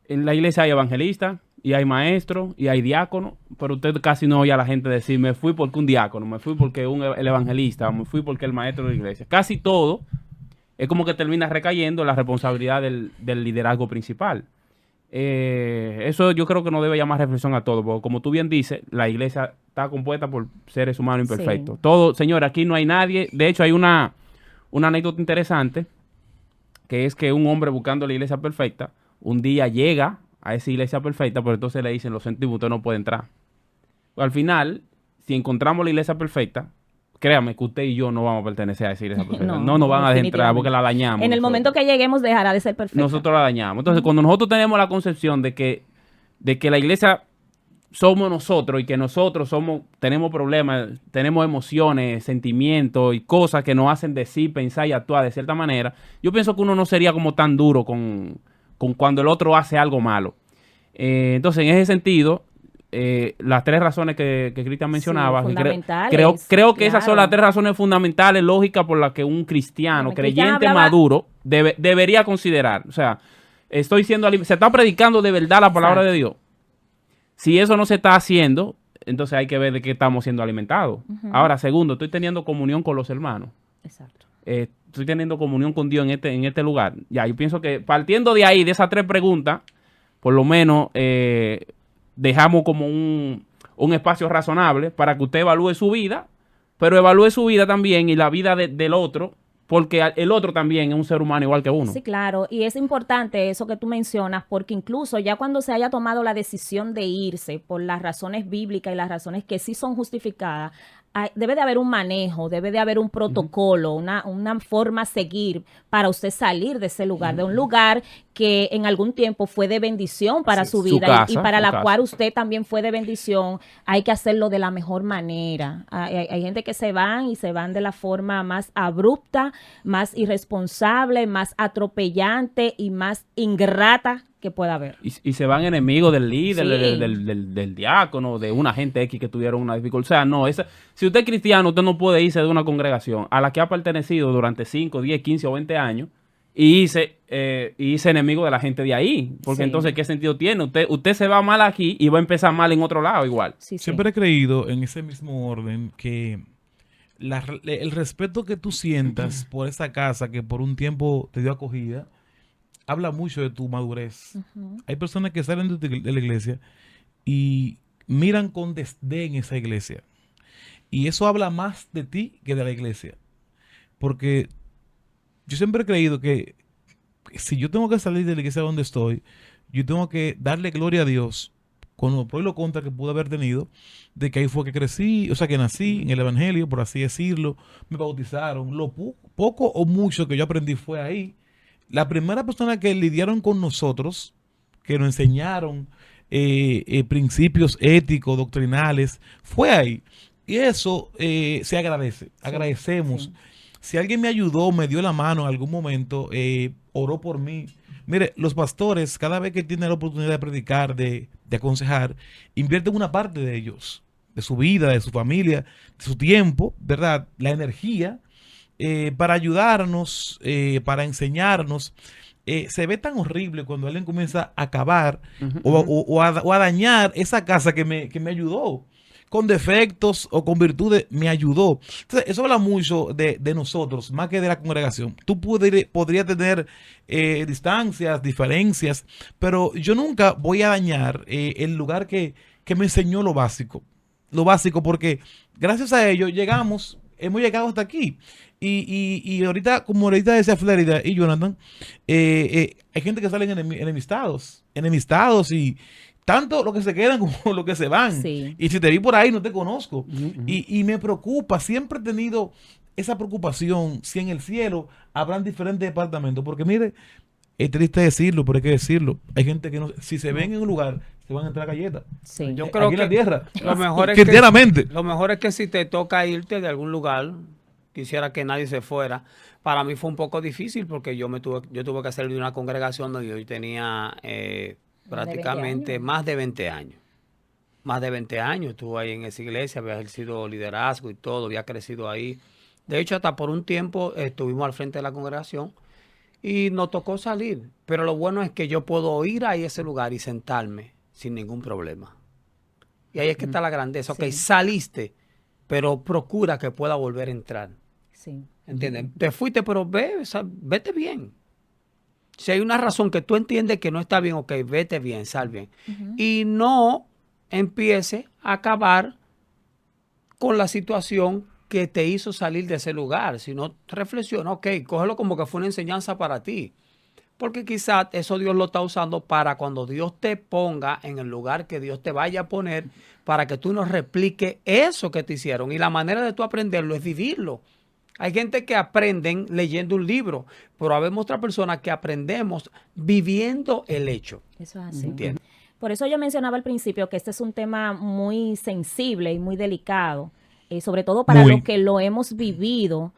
en la iglesia hay evangelistas, y hay maestros, y hay diáconos, pero usted casi no oye a la gente decir, me fui porque un diácono, me fui porque el evangelista, me fui porque el maestro de la iglesia. Casi todo es como que termina recayendo en la responsabilidad del liderazgo principal. Eso yo creo que no debe llamar reflexión a todo, porque como tú bien dices, la iglesia está compuesta por seres humanos imperfectos. Sí. Todo, señor, aquí no hay nadie. De hecho, hay una anécdota interesante, que es que un hombre buscando la iglesia perfecta, un día llega a esa iglesia perfecta, pero entonces le dicen, lo sentimos, usted no puede entrar. Al final, si encontramos la iglesia perfecta, créame que usted y yo no vamos a pertenecer a esa iglesia perfecta. No nos van a dejar entrar porque la dañamos. En el momento que lleguemos dejará de ser perfecta. Nosotros la dañamos. Entonces, cuando nosotros tenemos la concepción de que la iglesia somos nosotros y que nosotros tenemos problemas, tenemos emociones, sentimientos y cosas que nos hacen decir, pensar y actuar de cierta manera, yo pienso que uno no sería como tan duro con cuando el otro hace algo malo. Entonces, en ese sentido, las tres razones que Cristian mencionaba, Sí, que fundamentales, creo que esas son claro. las tres razones fundamentales, lógicas, por las que un cristiano, Bueno, Cristian creyente hablaba- maduro, debería considerar. O sea, se está predicando de verdad la palabra Exacto. de Dios. Si eso no se está haciendo, entonces hay que ver de qué estamos siendo alimentados. Ahora, segundo, estoy teniendo comunión con los hermanos. Exacto. Estoy teniendo comunión con Dios en este lugar. Ya, yo pienso que partiendo de ahí, de esas tres preguntas, por lo menos dejamos como un espacio razonable para que usted evalúe su vida, pero evalúe su vida también y la vida del otro, porque el otro también es un ser humano igual que uno. Sí, claro, y es importante eso que tú mencionas, porque incluso ya cuando se haya tomado la decisión de irse por las razones bíblicas y las razones que sí son justificadas, debe de haber un manejo, debe de haber un protocolo, una forma a seguir para usted salir de ese lugar, de un lugar que en algún tiempo fue de bendición para su vida casa, y para su la casa. cual usted también fue de bendición. Hay que hacerlo de la mejor manera. Hay gente que se van y se van de la forma más abrupta, más irresponsable, más atropellante y más ingrata que pueda haber. Y se van enemigos del líder, Sí. del diácono, de una gente X que tuvieron una dificultad. O sea, no, si usted es cristiano, usted no puede irse de una congregación a la que ha pertenecido durante 5, 10, 15 o 20 años y irse enemigo de la gente de ahí. Porque Sí. entonces, ¿qué sentido tiene? Usted se va mal aquí y va a empezar mal en otro lado igual. Sí, sí. Siempre he creído en ese mismo orden que el respeto que tú sientas por esa casa que por un tiempo te dio acogida, habla mucho de tu madurez. Hay personas que salen de la iglesia y miran con desdén esa iglesia. Y eso habla más de ti que de la iglesia. Porque yo siempre he creído que si yo tengo que salir de la iglesia donde estoy, yo tengo que darle gloria a Dios con lo pro y lo contra que pude haber tenido, de que ahí fue que crecí, o sea, que nací en el evangelio, por así decirlo, me bautizaron, lo poco o mucho que yo aprendí fue ahí. La primera persona que lidiaron con nosotros, que nos enseñaron principios éticos, doctrinales, fue ahí. Y eso se agradece, agradecemos. sí. Si alguien me ayudó, me dio la mano en algún momento, oró por mí. Mire, los pastores, cada vez que tienen la oportunidad de predicar, de aconsejar, invierten una parte de ellos, de su vida, de su familia, de su tiempo, ¿verdad? La energía, para ayudarnos, para enseñarnos. Se ve tan horrible cuando alguien comienza a acabar o a dañar esa casa que me ayudó. Con defectos o con virtudes, me ayudó. Entonces, eso habla mucho de nosotros, más que de la congregación. Tú podrías tener distancias, diferencias, pero yo nunca voy a dañar el lugar que me enseñó lo básico. Lo básico, porque gracias a ello hemos llegado hasta aquí. Y ahorita, como ahorita decía Florida y Jonathan, hay gente que salen enemistados y tanto los que se quedan como los que se van. Sí. Y si te vi por ahí, no te conozco. Y me preocupa, siempre he tenido esa preocupación, si en el cielo habrán diferentes departamentos. Porque mire, es triste decirlo, pero hay que decirlo. Hay gente que no, si se ven en un lugar, se van a entrar galletas. Sí. Yo creo Aquí en que la tierra. lo mejor es Cristianamente. lo mejor es que si te toca irte de algún lugar, quisiera que nadie se fuera. Para mí fue un poco difícil porque yo tuve que salir de una congregación donde yo tenía prácticamente más de 20 años. Más de 20 años estuve ahí en esa iglesia, había ejercido liderazgo y todo, había crecido ahí. De hecho, hasta por un tiempo estuvimos al frente de la congregación y nos tocó salir. Pero lo bueno es que yo puedo ir ahí a ese lugar y sentarme sin ningún problema. Y ahí es que está la grandeza. Ok, Sí. saliste, pero procura que pueda volver a entrar. Sí. ¿Entiendes? Te fuiste, pero vete bien. Si hay una razón que tú entiendes que no está bien, ok, vete bien, sal bien. Y no empiece a acabar con la situación que te hizo salir de ese lugar, sino reflexiona, ok, cógelo como que fue una enseñanza para ti. Porque quizás eso Dios lo está usando para cuando Dios te ponga en el lugar que Dios te vaya a poner, para que tú nos repliques eso que te hicieron. Y la manera de tú aprenderlo es vivirlo. Hay gente que aprenden leyendo un libro, pero habemos otras personas que aprendemos viviendo el hecho. Eso es así. ¿Entiendes? Por eso yo mencionaba al principio que este es un tema muy sensible y muy delicado, sobre todo para Muy. los que lo hemos vivido,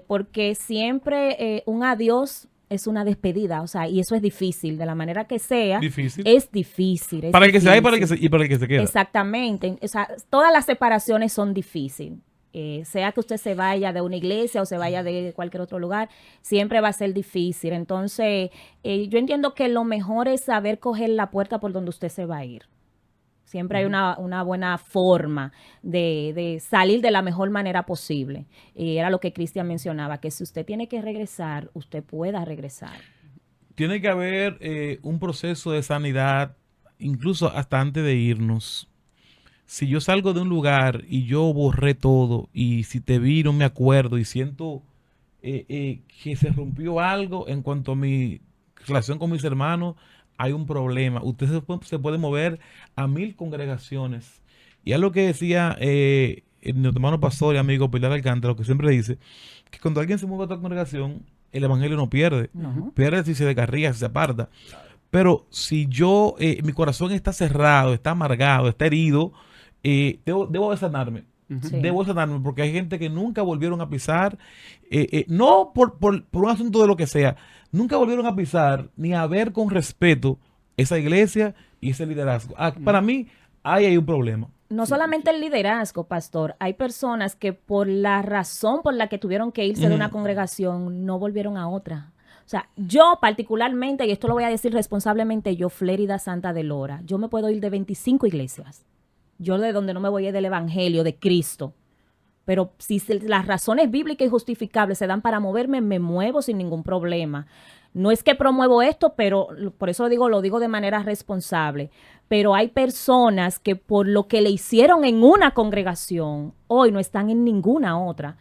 porque siempre un adiós es una despedida, o sea, y eso es difícil, de la manera que sea, Difícil. es difícil. Es Para el que se va y para el difícil. y para el que se queda. Exactamente, o sea, todas las separaciones son difíciles. Sea que usted se vaya de una iglesia o se vaya de cualquier otro lugar, siempre va a ser difícil. Entonces, yo entiendo que lo mejor es saber coger la puerta por donde usted se va a ir. Siempre hay una buena forma de salir de la mejor manera posible. Y era lo que Cristian mencionaba, que si usted tiene que regresar, usted pueda regresar. tiene que haber un proceso de sanidad, incluso hasta antes de irnos. Si yo salgo de un lugar y yo borré todo, y si te vi no me acuerdo y siento que se rompió algo en cuanto a mi relación con mis hermanos, hay un problema. Usted se puede mover a 1000 congregaciones. Y es lo que decía nuestro hermano pastor y amigo Pilar Alcántara, que siempre dice, que cuando alguien se mueve a otra congregación, el evangelio no pierde. No. Pierde si se descarría, si se aparta. Pero si yo, mi corazón está cerrado, está amargado, está herido, debo de sanarme. Sí. Debo sanarme porque hay gente que nunca volvieron a pisar, no por un asunto de lo que sea, nunca volvieron a pisar ni a ver con respeto esa iglesia y ese liderazgo. Para mí, ahí hay un problema. No solamente el liderazgo, pastor, hay personas que por la razón por la que tuvieron que irse de una congregación no volvieron a otra. O sea, yo particularmente, y esto lo voy a decir responsablemente, yo, Flérida Santa de Lora, yo me puedo ir de 25 iglesias. Yo de donde no me voy es del evangelio, de Cristo. Pero si las razones bíblicas y justificables se dan para moverme, me muevo sin ningún problema. No es que promuevo esto, pero por eso lo digo de manera responsable. Pero hay personas que por lo que le hicieron en una congregación, hoy no están en ninguna otra.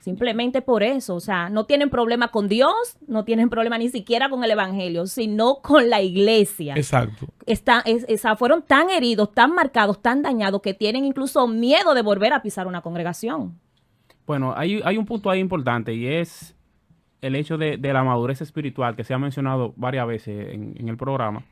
Simplemente por eso, o sea, no tienen problema con Dios, no tienen problema ni siquiera con el evangelio, sino con la iglesia. Exacto. Fueron tan heridos, tan marcados, tan dañados, que tienen incluso miedo de volver a pisar una congregación. Bueno, hay un punto ahí importante y es el hecho de la madurez espiritual que se ha mencionado varias veces en el programa.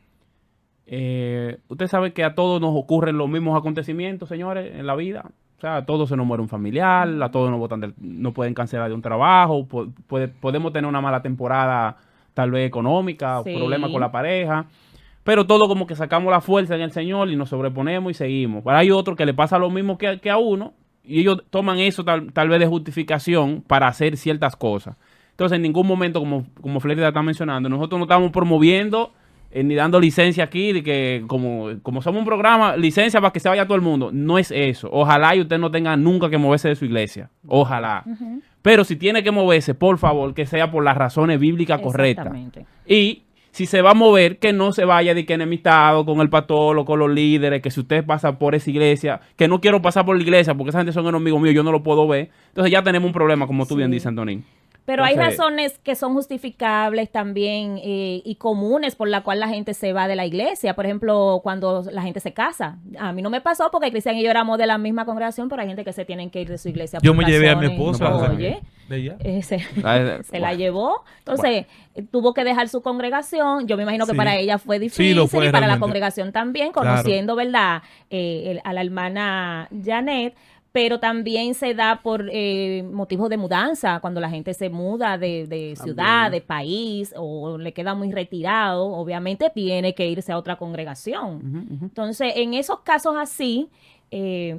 Usted sabe que a todos nos ocurren los mismos acontecimientos, señores, en la vida. O sea, a todos se nos muere un familiar, a todos nos pueden cancelar de un trabajo, podemos tener una mala temporada tal vez económica, Sí. problemas con la pareja, pero todo como que sacamos la fuerza en el Señor y nos sobreponemos y seguimos. Pero hay otros que le pasa lo mismo que a uno y ellos toman eso tal vez de justificación para hacer ciertas cosas. Entonces, en ningún momento, como Flérida está mencionando, nosotros no estamos promoviendo ni dando licencia aquí, de que como somos un programa, licencia para que se vaya todo el mundo. No es eso. Ojalá y usted no tenga nunca que moverse de su iglesia. Ojalá. Pero si tiene que moverse, por favor, que sea por las razones bíblicas correctas. Exactamente. Y si se va a mover, que no se vaya de que enemistado con el pastor o con los líderes, que si usted pasa por esa iglesia, que no quiero pasar por la iglesia porque esa gente son enemigos míos, yo no lo puedo ver. Entonces ya tenemos un problema, como tú bien dices, Antonín. Pero hay Entonces, razones que son justificables también y comunes por la cual la gente se va de la iglesia. Por ejemplo, cuando la gente se casa. A mí no me pasó porque Cristian y yo éramos de la misma congregación, pero hay gente que se tienen que ir de su iglesia. Yo por me llevé a mi razones. esposa. Oye, ¿De ella? se la llevó. Entonces, tuvo que dejar su congregación. Yo me imagino que Sí. para ella fue Sí, difícil lo fue y para la realmente. congregación también, Claro. conociendo, ¿verdad? A la hermana Janet. Pero también se da por motivos de mudanza, cuando la gente se muda de ciudad, de país, o le queda muy retirado, obviamente tiene que irse a otra congregación. Entonces, en esos casos así,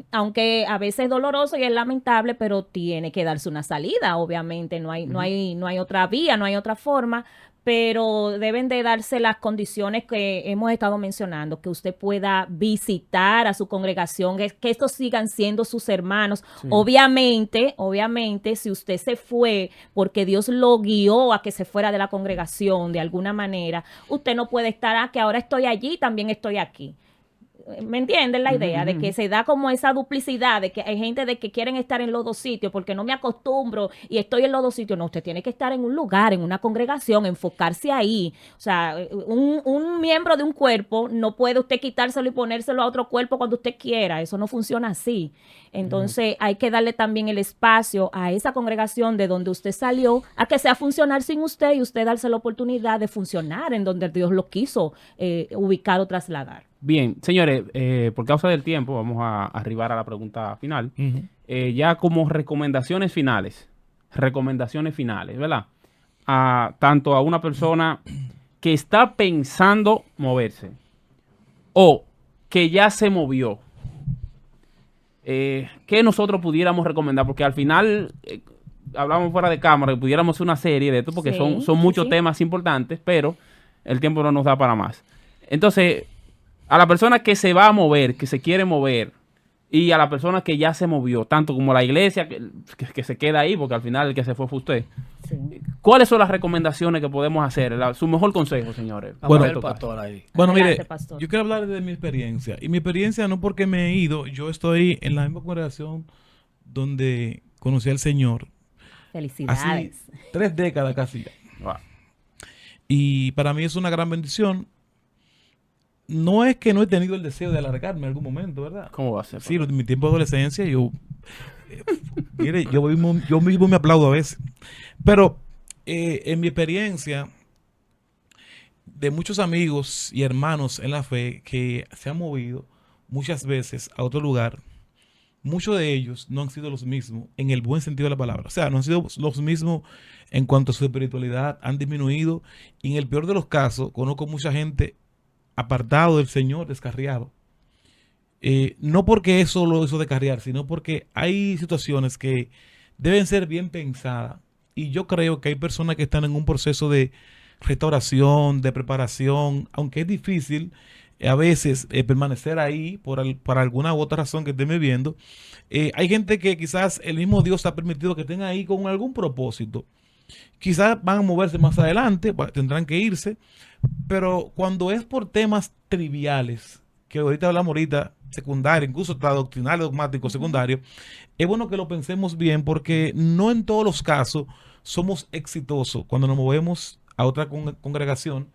aunque a veces es doloroso y es lamentable, pero tiene que darse una salida, obviamente, no hay otra vía, no hay otra forma, pero deben de darse las condiciones que hemos estado mencionando, que usted pueda visitar a su congregación, que estos sigan siendo sus hermanos. Sí. Obviamente, si usted se fue porque Dios lo guió a que se fuera de la congregación de alguna manera, usted no puede estar, que ahora estoy allí, también estoy aquí. ¿Me entienden la idea? De que se da como esa duplicidad, de que hay gente de que quieren estar en los dos sitios porque no me acostumbro y estoy en los dos sitios. No, usted tiene que estar en un lugar, en una congregación, enfocarse ahí. O sea, un miembro de un cuerpo no puede usted quitárselo y ponérselo a otro cuerpo cuando usted quiera. Eso no funciona así. Entonces hay que darle también el espacio a esa congregación de donde usted salió a que sea funcionar sin usted y usted darse la oportunidad de funcionar en donde Dios lo quiso ubicar o trasladar. Bien, señores, por causa del tiempo, vamos a arribar a la pregunta final. Ya como recomendaciones finales, ¿verdad? Tanto a una persona que está pensando moverse o que ya se movió, ¿qué nosotros pudiéramos recomendar? Porque al final, hablamos fuera de cámara, que pudiéramos hacer una serie de esto, porque Sí, son muchos sí. temas importantes, pero el tiempo no nos da para más. Entonces, a la persona que se va a mover, que se quiere mover, y a la persona que ya se movió, tanto como la iglesia que se queda ahí, porque al final el que se fue usted. Sí. ¿Cuáles son las recomendaciones que podemos hacer? Su mejor consejo, señores. Vamos Bueno, a ver el pastor ahí. Bueno, Adelante, mire, pastor. yo quiero hablar de mi experiencia. Y mi experiencia no porque me he ido, yo estoy en la misma congregación donde conocí al Señor. Hace Felicidades. 3 décadas casi ya. Wow. Y para mí es una gran bendición. No es que no he tenido el deseo de alargarme en algún momento, ¿verdad? ¿Cómo va a ser? Sí, en mi tiempo de adolescencia mire, yo mismo me aplaudo a veces. Pero en mi experiencia de muchos amigos y hermanos en la fe que se han movido muchas veces a otro lugar, muchos de ellos no han sido los mismos en el buen sentido de la palabra. O sea, no han sido los mismos en cuanto a su espiritualidad, han disminuido. Y en el peor de los casos, conozco mucha gente apartado del Señor, descarriado. No porque eso lo hizo descarriar, sino porque hay situaciones que deben ser bien pensadas. Y yo creo que hay personas que están en un proceso de restauración, de preparación, aunque es difícil a veces permanecer ahí por alguna u otra razón que estén viviendo. Hay gente que quizás el mismo Dios ha permitido que estén ahí con algún propósito. Quizás van a moverse más adelante, tendrán que irse, pero cuando es por temas triviales, que ahorita hablamos secundario, incluso hasta doctrinal, dogmático, secundario, es bueno que lo pensemos bien porque no en todos los casos somos exitosos cuando nos movemos a otra congregación.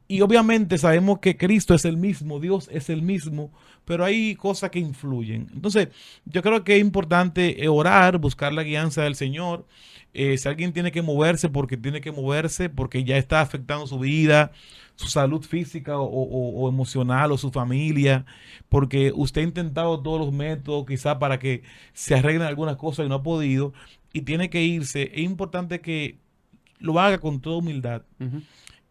Y obviamente sabemos que Cristo es el mismo, Dios es el mismo, pero hay cosas que influyen. Entonces, yo creo que es importante orar, buscar la guianza del Señor. Si alguien tiene que moverse porque ya está afectando su vida, su salud física o emocional o su familia, porque usted ha intentado todos los métodos quizás para que se arreglen algunas cosas y no ha podido y tiene que irse, es importante que lo haga con toda humildad. Ujú.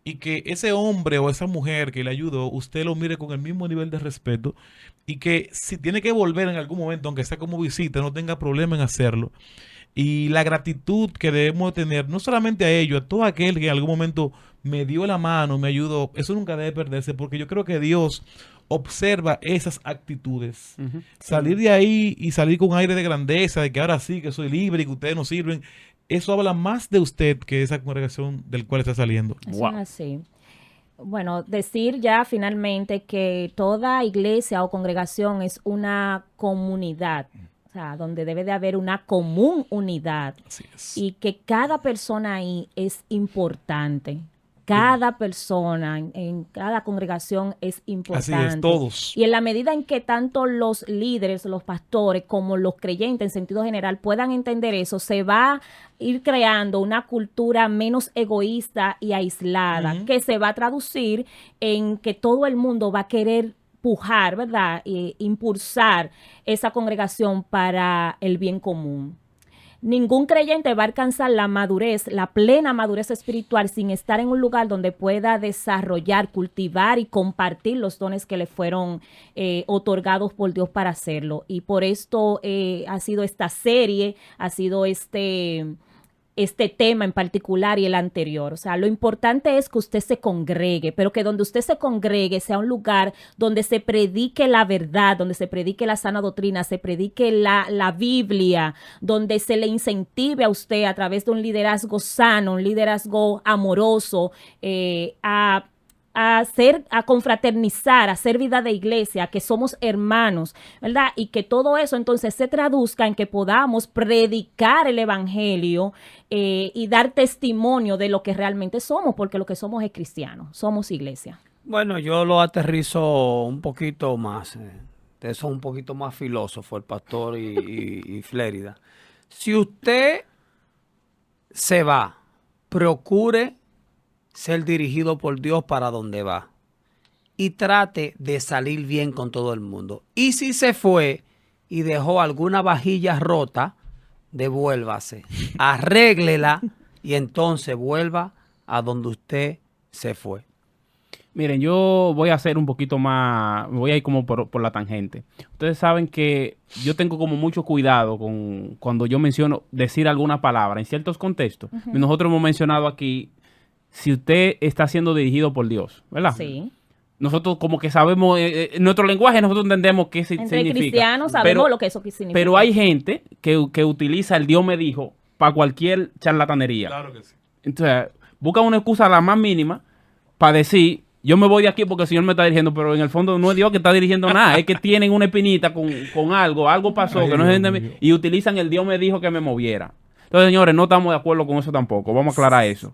Y que ese hombre o esa mujer que le ayudó, usted lo mire con el mismo nivel de respeto y que si tiene que volver en algún momento, aunque sea como visita, no tenga problema en hacerlo. Y la gratitud que debemos tener, no solamente a ellos, a todo aquel que en algún momento me dio la mano, me ayudó, eso nunca debe perderse porque yo creo que Dios observa esas actitudes. Ujú. Salir de ahí y salir con aire de grandeza, de que ahora sí, que soy libre y que ustedes no sirven, eso habla más de usted que de esa congregación del cual está saliendo. Eso Wow. es así. Bueno, decir ya finalmente que toda iglesia o congregación es una comunidad, o sea, donde debe de haber una común unidad Así es. y que cada persona ahí es importante. Cada persona en cada congregación es importante. Así es, todos. Y en la medida en que tanto los líderes, los pastores, como los creyentes en sentido general puedan entender eso, se va a ir creando una cultura menos egoísta y aislada, Ujú. que se va a traducir en que todo el mundo va a querer pujar, ¿verdad? E impulsar esa congregación para el bien común. Ningún creyente va a alcanzar la madurez, la plena madurez espiritual sin estar en un lugar donde pueda desarrollar, cultivar y compartir los dones que le fueron otorgados por Dios para hacerlo. Y por esto ha sido esta serie, ha sido este tema en particular y el anterior. O sea, lo importante es que usted se congregue, pero que donde usted se congregue sea un lugar donde se predique la verdad, donde se predique la sana doctrina, se predique la Biblia, donde se le incentive a usted a través de un liderazgo sano, un liderazgo amoroso, a confraternizar, a hacer vida de iglesia, que somos hermanos, ¿verdad? Y que todo eso entonces se traduzca en que podamos predicar el evangelio y dar testimonio de lo que realmente somos, porque lo que somos es cristianos, somos iglesia. Bueno, yo lo aterrizo un poquito más. Ustedes son un poquito más filósofos, el pastor y Flérida. Si usted se va, procure ser dirigido por Dios para donde va y trate de salir bien con todo el mundo. Y si se fue y dejó alguna vajilla rota, devuélvase, arréglela y entonces vuelva a donde usted se fue. Miren, yo voy a hacer un poquito más, me voy a ir como por la tangente. Ustedes saben que yo tengo como mucho cuidado con cuando yo menciono decir alguna palabra en ciertos contextos. Nosotros hemos mencionado aquí, si usted está siendo dirigido por Dios, ¿verdad? Sí. nosotros como que sabemos, en nuestro lenguaje nosotros entendemos qué Entre significa. cristianos sabemos lo que eso significa. Pero hay gente que utiliza el Dios me dijo para cualquier charlatanería. Claro que sí. Entonces, buscan una excusa la más mínima para decir, yo me voy de aquí porque el Señor me está dirigiendo, pero en el fondo no es Dios que está dirigiendo nada, es que tienen una espinita con algo pasó, Ay, que no es Dios de mío. mí, y utilizan el Dios me dijo que me moviera. Entonces, señores, no estamos de acuerdo con eso tampoco, vamos a aclarar eso.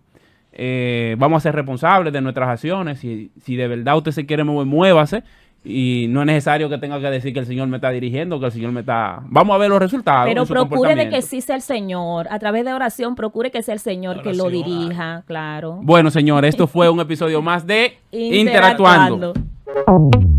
Vamos a ser responsables de nuestras acciones, si de verdad usted se quiere mover, muévase, y no es necesario que tenga que decir que el Señor me está dirigiendo, que el Señor me está... Vamos a ver los resultados. Pero de su procure de comportamiento. que sí sea el Señor. A través de oración, procure que sea el Señor que lo Oración, dirija, claro. Bueno, señores, esto fue un episodio más de Interactuando. Interactuando.